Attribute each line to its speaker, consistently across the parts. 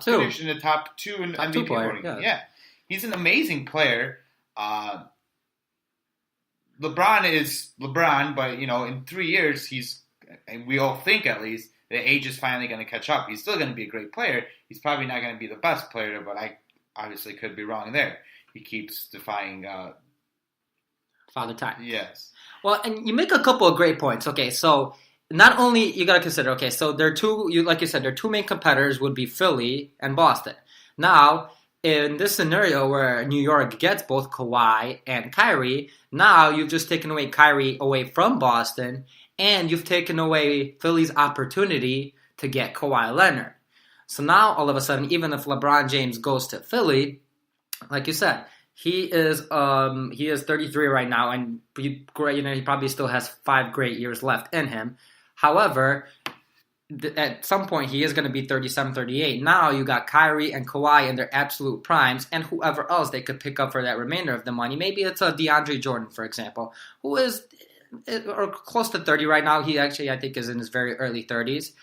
Speaker 1: two.
Speaker 2: finished in the top 2 in
Speaker 1: Top
Speaker 2: MVP
Speaker 1: 2 player,
Speaker 2: voting.
Speaker 1: yeah.
Speaker 2: Yeah. He's an amazing player. LeBron is LeBron, but, in 3 years, and we all think at least, the age is finally going to catch up. He's still going to be a great player. He's probably not going to be the best player, but I obviously could be wrong there. He keeps defying
Speaker 1: Father Time.
Speaker 2: Yes.
Speaker 1: Well, and you make a couple of great points. Okay, so not only you got to consider, okay, so there are two, like you said, their two main competitors would be Philly and Boston. Now, in this scenario where New York gets both Kawhi and Kyrie, now you've just taken away Kyrie away from Boston, and you've taken away Philly's opportunity to get Kawhi Leonard. So now, all of a sudden, even if LeBron James goes to Philly, like you said, he is 33 right now, and he probably still has 5 great years left in him. However, at some point, he is going to be 37, 38. Now you got Kyrie and Kawhi in their absolute primes, and whoever else they could pick up for that remainder of the money. Maybe it's a DeAndre Jordan, for example, who is or close to 30 right now. He actually, I think, is in his very early 30s.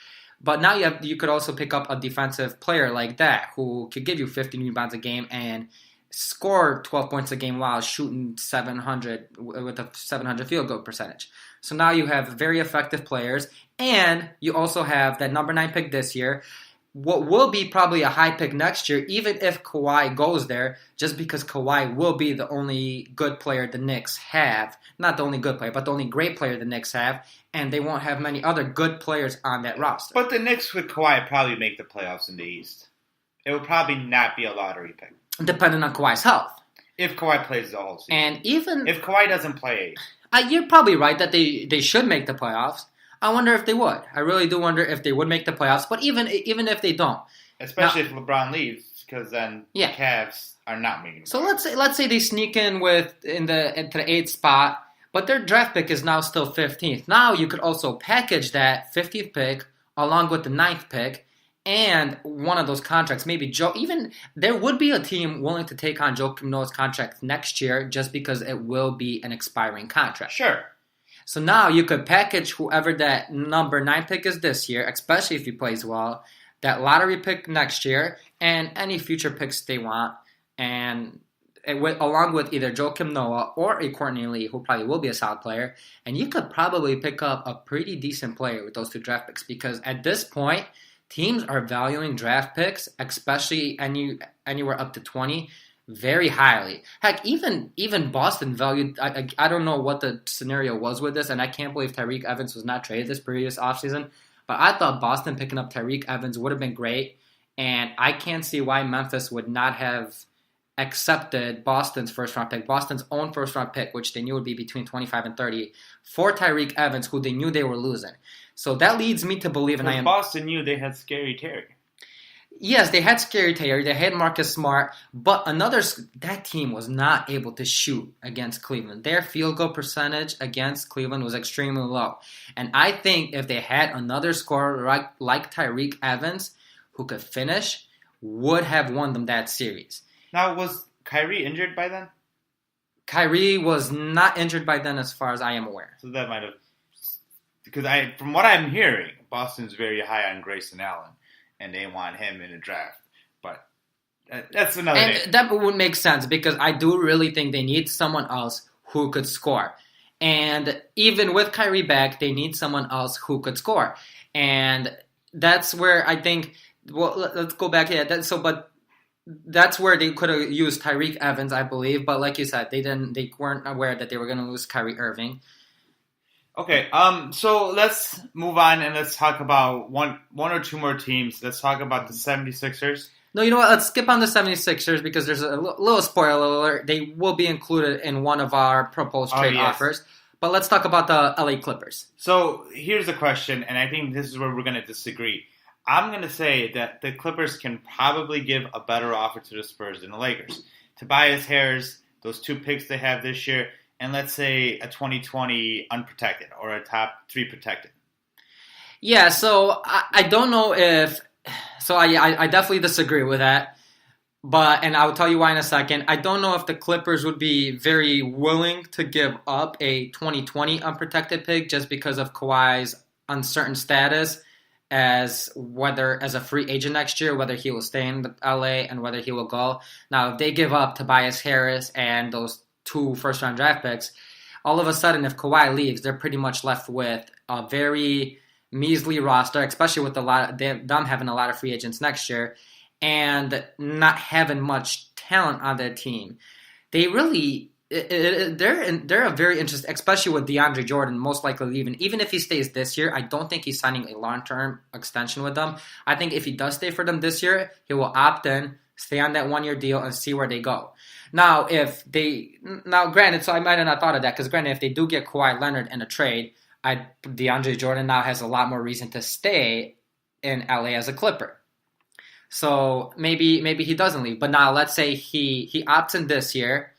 Speaker 1: But now you could also pick up a defensive player like that who could give you 15 rebounds a game and score 12 points a game while shooting 700 with a 700 field goal percentage. So now you have very effective players, and you also have that number 9 pick this year, what will be probably a high pick next year, even if Kawhi goes there, just because Kawhi will be the only good player the Knicks have. Not the only good player, but the only great player the Knicks have, and they won't have many other good players on that roster.
Speaker 2: But the Knicks with Kawhi probably make the playoffs in the East. It will probably not be a lottery pick.
Speaker 1: Depending on Kawhi's health.
Speaker 2: If Kawhi plays the whole season.
Speaker 1: And even
Speaker 2: if Kawhi doesn't play,
Speaker 1: you're probably right that they should make the playoffs. I wonder if they would. I really do wonder if they would make the playoffs. But even if they don't,
Speaker 2: especially if LeBron leaves, because then the Cavs are not making.
Speaker 1: So let's say they sneak in into the 8th spot, but their draft pick is now still 15th. Now you could also package that 15th pick along with the 9th pick and one of those contracts. Maybe Joe. Even there would be a team willing to take on Joakim Noah's contract next year just because it will be an expiring contract.
Speaker 2: Sure.
Speaker 1: So now you could package whoever that number 9 pick is this year, especially if he plays well, that lottery pick next year, and any future picks they want, and along with either Joakim Noah or a Courtney Lee, who probably will be a solid player, and you could probably pick up a pretty decent player with those 2 draft picks, because at this point, teams are valuing draft picks, especially anywhere up to 20, very highly. Heck, even Boston valued, I don't know what the scenario was with this, and I can't believe Tyreke Evans was not traded this previous offseason, but I thought Boston picking up Tyreke Evans would have been great, and I can't see why Memphis would not have accepted Boston's first-round pick, Boston's own first-round pick, which they knew would be between 25 and 30, for Tyreke Evans, who they knew they were losing. So that leads me to believe,
Speaker 2: Boston knew they had Scary Terry.
Speaker 1: Yes, they had Scary Terry, they had Marcus Smart, but that team was not able to shoot against Cleveland. Their field goal percentage against Cleveland was extremely low. And I think if they had another scorer like Tyreke Evans, who could finish, would have won them that series.
Speaker 2: Now, was Kyrie injured by then?
Speaker 1: Kyrie was not injured by then as far as I am aware.
Speaker 2: So that might have... Because from what I'm hearing, Boston's very high on Grayson Allen, and they want him in the draft. But that's another day.
Speaker 1: And that would make sense, because I do really think they need someone else who could score. And even with Kyrie back, they need someone else who could score. And that's where I think... Well, let's go back here. But that's where they could have used Tyreke Evans, I believe. But like you said, they weren't aware that they were going to lose Kyrie Irving.
Speaker 2: Okay, so let's move on and let's talk about one or two more teams. Let's talk about the 76ers.
Speaker 1: No, you know what? Let's skip on the 76ers because there's a little spoiler alert. They will be included in one of our proposed trade offers. But let's talk about the LA Clippers.
Speaker 2: So here's the question, and I think this is where we're going to disagree. I'm going to say that the Clippers can probably give a better offer to the Spurs than the Lakers. Tobias Harris, those 2 picks they have this year, and let's say a 2020 unprotected or a top 3 protected.
Speaker 1: Yeah, so I don't know if... So I definitely disagree with that. And I'll tell you why in a second. I don't know if the Clippers would be very willing to give up a 2020 unprotected pick just because of Kawhi's uncertain status as a free agent next year, whether he will stay in LA and whether he will go. Now, if they give up Tobias Harris and those 2 first-round draft picks, all of a sudden, if Kawhi leaves, they're pretty much left with a very measly roster, especially with them having a lot of free agents next year and not having much talent on their team. They really, they're a very interesting, especially with DeAndre Jordan most likely leaving. Even if he stays this year, I don't think he's signing a long-term extension with them. I think if he does stay for them this year, he will opt in, stay on that 1-year deal, and see where they go. Now, granted, so I might have not thought of that, because granted, if they do get Kawhi Leonard in a trade, DeAndre Jordan now has a lot more reason to stay in LA as a Clipper. So maybe he doesn't leave. But now let's say he opts in this year,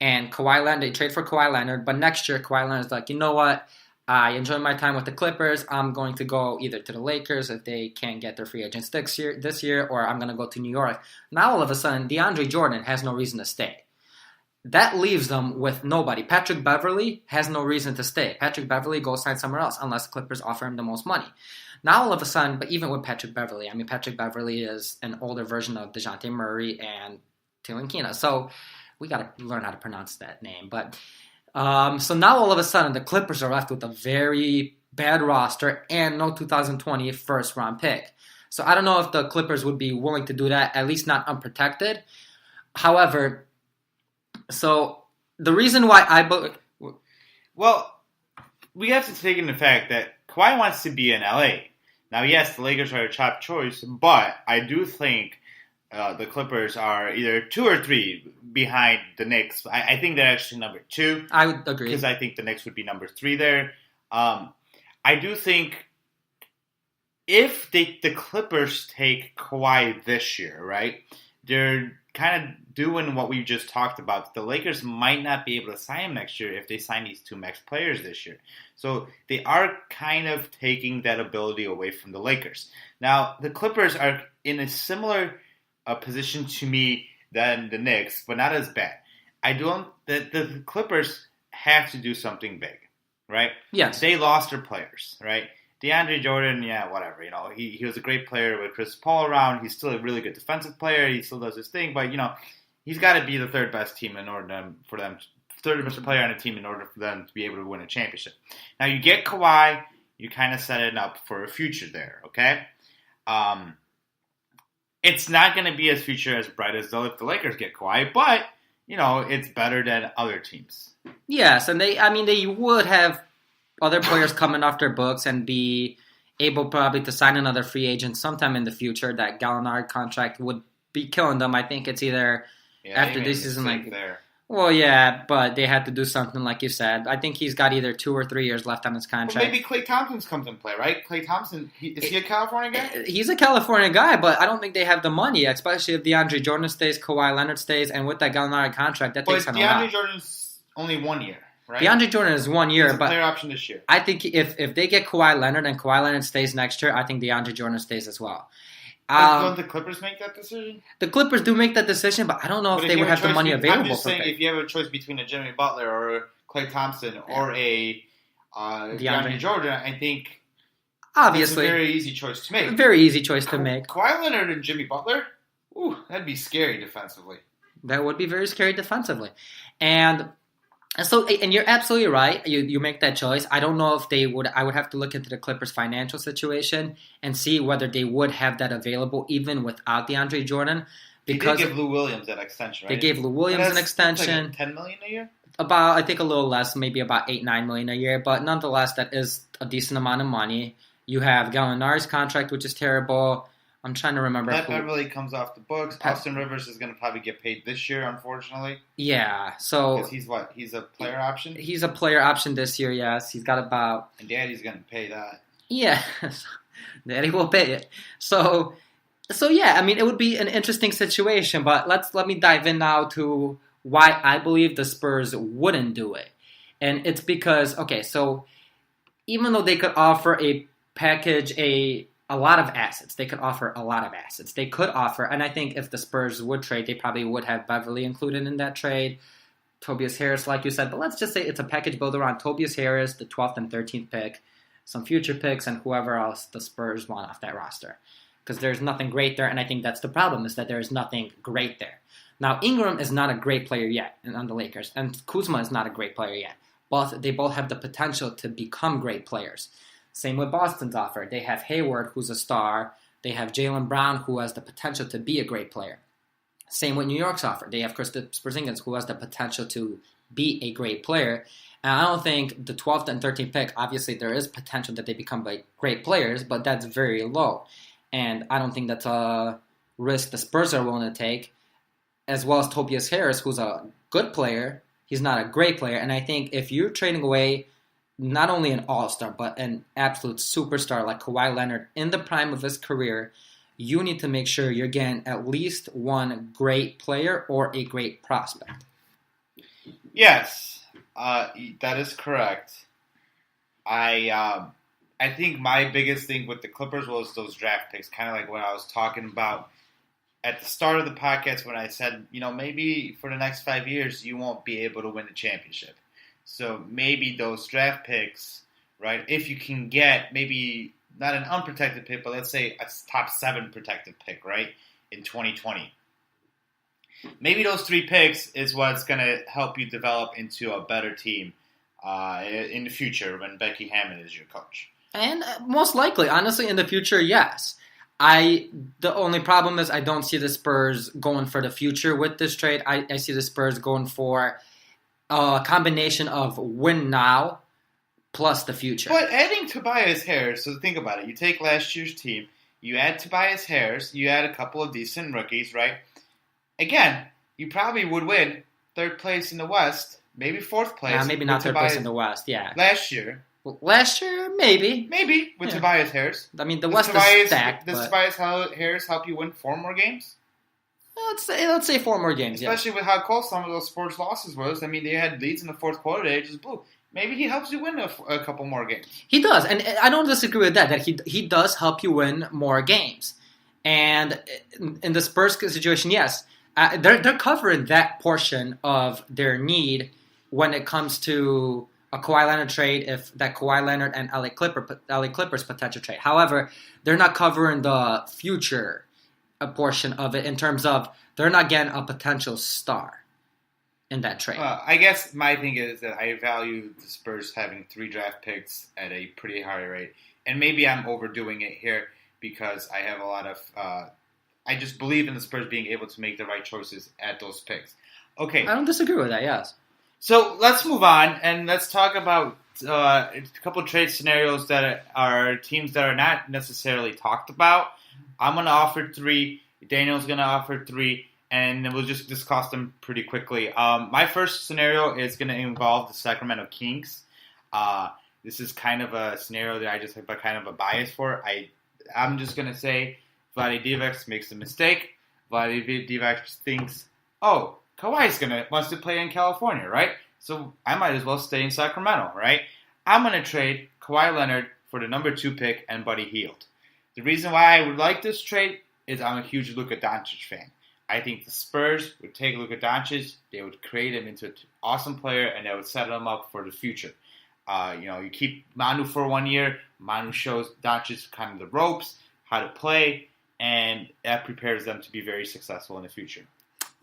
Speaker 1: and Kawhi Leonard, they trade for Kawhi Leonard, but next year Kawhi Leonard's like, you know what? I enjoy my time with the Clippers. I'm going to go either to the Lakers if they can't get their free agents this year, or I'm going to go to New York. Now all of a sudden, DeAndre Jordan has no reason to stay. That leaves them with nobody. Patrick Beverley has no reason to stay. Patrick Beverley goes sign somewhere else unless the Clippers offer him the most money. Now all of a sudden, but even with Patrick Beverley, I mean, Patrick Beverley is an older version of DeJounte Murray and Tilenkina. So we got to learn how to pronounce that name. But so now all of a sudden, the Clippers are left with a very bad roster and no 2020 first-round pick. So I don't know if the Clippers would be willing to do that, at least not unprotected. However, so the reason why
Speaker 2: well, we have to take into fact that Kawhi wants to be in LA. Now, yes, the Lakers are a top choice, but I do think the Clippers are either 2 or 3 behind the Knicks. I think they're actually number 2.
Speaker 1: I would agree.
Speaker 2: Because I think the Knicks would be number 3 there. I do think if the Clippers take Kawhi this year, right, they're kind of doing what we just talked about. The Lakers might not be able to sign him next year if they sign these 2 max players this year. So they are kind of taking that ability away from the Lakers. Now, the Clippers are in a similar position to me than the Knicks, but not as bad. The Clippers have to do something big, right?
Speaker 1: Yes.
Speaker 2: They lost their players, right? DeAndre Jordan, yeah, whatever. You know, he was a great player with Chris Paul around. He's still a really good defensive player. He still does his thing, but he's got to be the third best team third best player on a team in order for them to be able to win a championship. Now you get Kawhi, you kind of set it up for a future there, okay? It's not going to be as future as bright as though if the Lakers get Kawhi, but it's better than other teams.
Speaker 1: Yes, and they would have other players coming off their books and be able probably to sign another free agent sometime in the future. That Gallinari contract would be killing them. I think it's either after this season,
Speaker 2: there.
Speaker 1: Well, yeah, but they had to do something like you said. I think he's got either 2 or 3 years left on his contract.
Speaker 2: Well, maybe Klay Thompson comes in play, right? Klay Thompson, is he a California guy?
Speaker 1: He's a California guy, but I don't think they have the money, especially if DeAndre Jordan stays, Kawhi Leonard stays, and with that Gallinari contract, that takes on a lot.
Speaker 2: DeAndre Jordan's only 1 year. Right?
Speaker 1: DeAndre Jordan is 1 year, but
Speaker 2: player option this year.
Speaker 1: I think if they get Kawhi Leonard and Kawhi Leonard stays next year, I think DeAndre Jordan stays as well.
Speaker 2: Don't the Clippers make that decision?
Speaker 1: The Clippers do make that decision, but I don't know if they would have the money available.
Speaker 2: I'm just saying, if you have a choice between a Jimmy Butler or a Klay Thompson or a DeAndre Jordan, I think
Speaker 1: obviously
Speaker 2: it's a very easy choice to make.
Speaker 1: Very easy choice to make.
Speaker 2: Kawhi Leonard and Jimmy Butler, that'd be scary defensively.
Speaker 1: That would be very scary defensively, and you're absolutely right. You make that choice. I don't know if they would. I would have to look into the Clippers' financial situation and see whether they would have that available even without DeAndre Jordan. Because
Speaker 2: they gave Lou Williams that extension, right?
Speaker 1: They gave Lou Williams an extension.
Speaker 2: Like $10 million a year?
Speaker 1: About, I think, a little less, maybe about $8-9 million a year. But nonetheless, that is a decent amount of money. You have Gallinari's contract, which is terrible. I'm trying to remember.
Speaker 2: Pat Beverley comes off the books. Austin Rivers is going to probably get paid this year, unfortunately.
Speaker 1: Yeah, so
Speaker 2: because he's what? He's a player option.
Speaker 1: He's a player option this year. Yes, he's got about.
Speaker 2: And Daddy's going to pay that.
Speaker 1: Yeah, Daddy will pay it. So yeah. I mean, it would be an interesting situation. But let me dive in now to why I believe the Spurs wouldn't do it, and it's because so even though they could offer a package a lot of assets. They could offer a lot of assets. They could offer, and I think if the Spurs would trade, they probably would have Beverley included in that trade. Tobias Harris, like you said, but let's just say it's a package built around Tobias Harris, the 12th and 13th pick, some future picks, and whoever else the Spurs want off that roster. Because there's nothing great there, and I think that's the problem, is that there is nothing great there. Now, Ingram is not a great player yet on the Lakers, and Kuzma is not a great player yet. But they both have the potential to become great players. Same with Boston's offer. They have Hayward, who's a star. They have Jaylen Brown, who has the potential to be a great player. Same with New York's offer. They have Kristaps Porzingis, who has the potential to be a great player. And I don't think the 12th and 13th pick, obviously there is potential that they become great players, but that's very low. And I don't think that's a risk the Spurs are willing to take, as well as Tobias Harris, who's a good player. He's not a great player. And I think if you're trading away not only an all-star, but an absolute superstar like Kawhi Leonard in the prime of his career, you need to make sure you're getting at least one great player or a great prospect.
Speaker 2: Yes, that is correct. I think my biggest thing with the Clippers was those draft picks, kind of like what I was talking about at the start of the podcast when I said, maybe for the next 5 years you won't be able to win the championship. So maybe those draft picks, right, if you can get maybe not an unprotected pick, but let's say a top 7 protected pick, right, in 2020. Maybe those 3 picks is what's going to help you develop into a better team in the future when Becky Hammond is your coach.
Speaker 1: And most likely, honestly, in the future, yes. The only problem is I don't see the Spurs going for the future with this trade. I see the Spurs going for a combination of win now plus the future.
Speaker 2: But adding Tobias Harris, so think about it. You take last year's team, you add Tobias Harris, you add a couple of decent rookies, right? Again, you probably would win 3rd place in the West, maybe 4th place.
Speaker 1: Yeah, maybe not 3rd place in the West, yeah.
Speaker 2: Last year.
Speaker 1: Last year, maybe.
Speaker 2: Maybe, with Tobias Harris.
Speaker 1: I mean, the West is stacked.
Speaker 2: Does Tobias Harris help you win 4 more games?
Speaker 1: Let's say 4 more games,
Speaker 2: Especially with how close some of those Spurs losses was. I mean, they had leads in the 4th quarter, they just blew. Maybe he helps you win a couple more games.
Speaker 1: He does, and I don't disagree with that he does help you win more games. And in the Spurs situation, yes, they're covering that portion of their need when it comes to a Kawhi Leonard trade, if that Kawhi Leonard and LA Clippers potential trade. However, they're not covering the future portion of it in terms of they're not getting a potential star in that trade.
Speaker 2: I guess my thing is that I value the Spurs having 3 draft picks at a pretty high rate. And maybe I'm overdoing it here because I have a lot of I just believe in the Spurs being able to make the right choices at those picks. Okay.
Speaker 1: I don't disagree with that, yes.
Speaker 2: So let's move on and let's talk about a couple trade scenarios that are teams that are not necessarily talked about. I'm going to offer 3. Daniel's going to offer 3. And we'll just discuss them pretty quickly. My first scenario is going to involve the Sacramento Kings. This is kind of a scenario that I just have kind of a bias for. I'm just going to say Vlade Divac makes a mistake. Vlade Divac thinks, oh, Kawhi wants to play in California, right? So I might as well stay in Sacramento, right? I'm going to trade Kawhi Leonard for the number 2 pick and Buddy Hield. The reason why I would like this trade is I'm a huge Luka Doncic fan. I think the Spurs would take Luka Doncic, they would create him into an awesome player, and they would set him up for the future. You keep Manu for 1 year, Manu shows Doncic kind of the ropes, how to play, and that prepares them to be very successful in the future.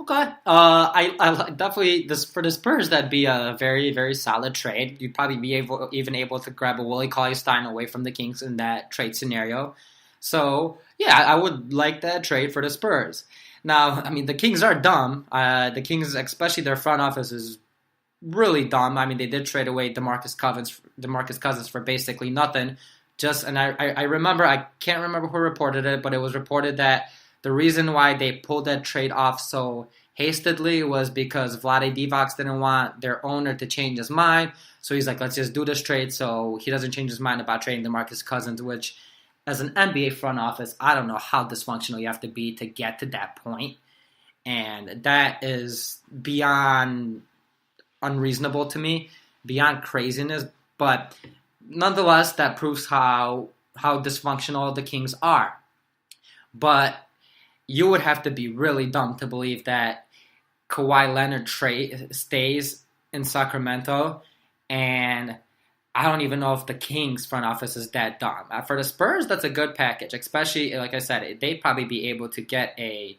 Speaker 1: Okay. I definitely for the Spurs that'd be a very, very solid trade. You'd probably be able to grab a Willie Cauley-Stein away from the Kings in that trade scenario. So yeah, I would like that trade for the Spurs. Now, I mean, the Kings are dumb. The Kings, especially their front office, is really dumb. I mean, they did trade away DeMarcus Cousins for basically nothing. I remember, I can't remember who reported it, but it was reported that the reason why they pulled that trade off so hastily was because Vlade Divac didn't want their owner to change his mind. So he's like, let's just do this trade so he doesn't change his mind about trading DeMarcus Cousins, which, as an NBA front office, I don't know how dysfunctional you have to be to get to that point. And that is beyond unreasonable to me, beyond craziness. But nonetheless, that proves how dysfunctional the Kings are. But you would have to be really dumb to believe that Kawhi Leonard stays in Sacramento and I don't even know if the Kings front office is that dumb. For the Spurs, that's a good package, especially like I said, they'd probably be able to get a